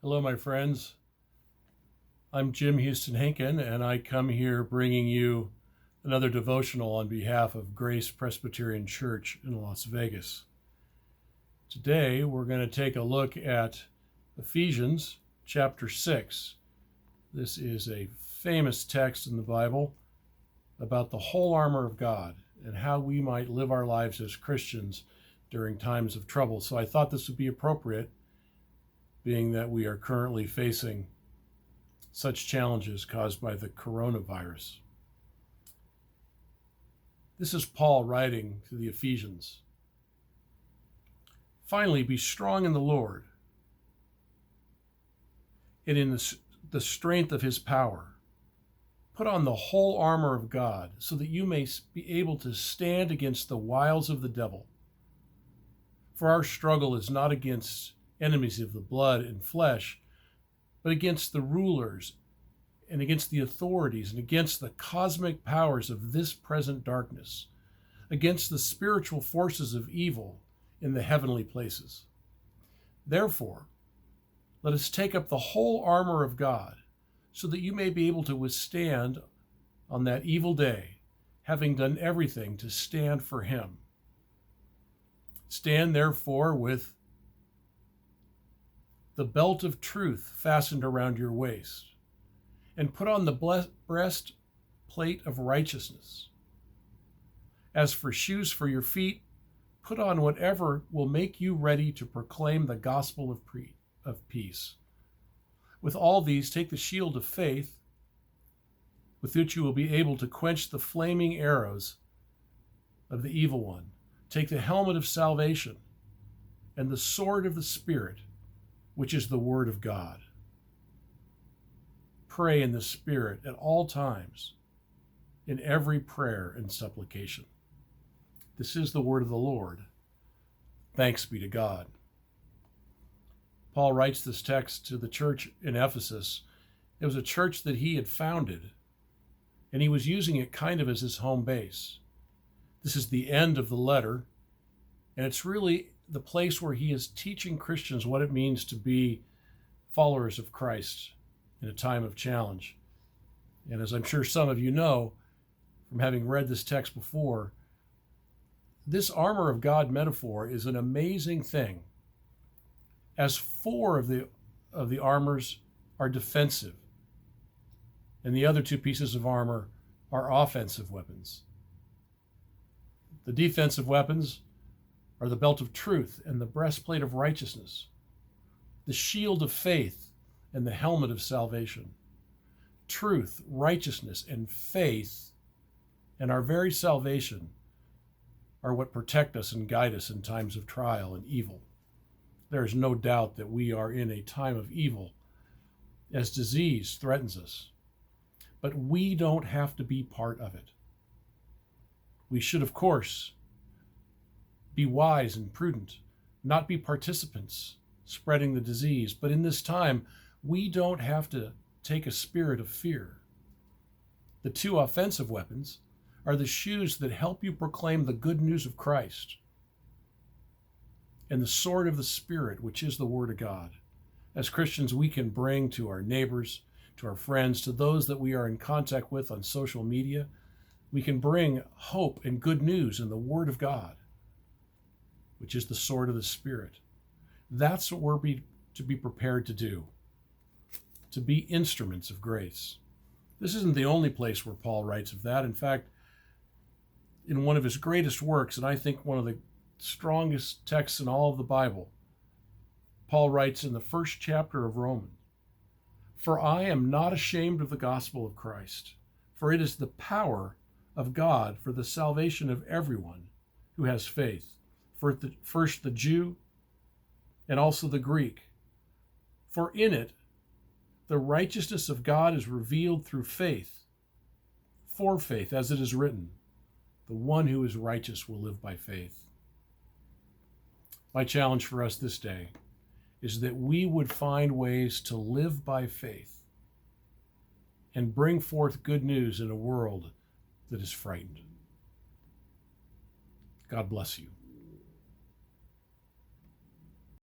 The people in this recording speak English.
Hello, my friends. I'm Jim Houston Hinken, and I come here bringing you another devotional on behalf of Grace Presbyterian Church in Las Vegas. Today, we're going to take a look at Ephesians chapter 6. This is a famous text in the Bible about the whole armor of God and how we might live our lives as Christians during times of trouble. So I thought this would be appropriate, being that we are currently facing such challenges caused by the coronavirus. This is Paul writing to the Ephesians. Finally, be strong in the Lord and in the strength of his power. Put on the whole armor of God so that you may be able to stand against the wiles of the devil. For our struggle is not against enemies of the blood and flesh, but against the rulers and against the authorities and against the cosmic powers of this present darkness, against the spiritual forces of evil in the heavenly places. Therefore, let us take up the whole armor of God, so that you may be able to withstand on that evil day, having done everything to stand for him. Stand therefore with the belt of truth fastened around your waist, and put on the breastplate of righteousness. As for shoes for your feet, put on whatever will make you ready to proclaim the gospel of peace. With all these, take the shield of faith, with which you will be able to quench the flaming arrows of the evil one. Take the helmet of salvation and the sword of the Spirit, which is the word of God. Pray in the Spirit at all times, in every prayer and supplication. This is the word of the Lord. Thanks be to God. Paul writes this text to the church in Ephesus. It was a church that he had founded, and he was using it kind of as his home base. This is the end of the letter, and it's really the place where he is teaching Christians what it means to be followers of Christ in a time of challenge. And as I'm sure some of you know from having read this text before, this armor of God metaphor is an amazing thing, as four of the armors are defensive, and the other two pieces of armor are offensive weapons. The defensive weapons are the belt of truth and the breastplate of righteousness, the shield of faith and the helmet of salvation. Truth, righteousness, and faith, and our very salvation, are what protect us and guide us in times of trial and evil. There is no doubt that we are in a time of evil as disease threatens us, but we don't have to be part of it. We should, of course, be wise and prudent, not be participants spreading the disease. But in this time, we don't have to take a spirit of fear. The two offensive weapons are the shoes that help you proclaim the good news of Christ, and the sword of the Spirit, which is the Word of God. As Christians, we can bring to our neighbors, to our friends, to those that we are in contact with on social media, we can bring hope and good news in the Word of God, which is the sword of the Spirit. That's what we're to be prepared to do, to be instruments of grace. This isn't the only place where Paul writes of that. In fact, in one of his greatest works, and I think one of the strongest texts in all of the Bible, Paul writes in the first chapter of Romans, "For I am not ashamed of the gospel of Christ, for it is the power of God for the salvation of everyone who has faith, first the Jew and also the Greek. For in it the righteousness of God is revealed through faith, for faith, as it is written, the one who is righteous will live by faith." My challenge for us this day is that we would find ways to live by faith and bring forth good news in a world that is frightened. God bless you.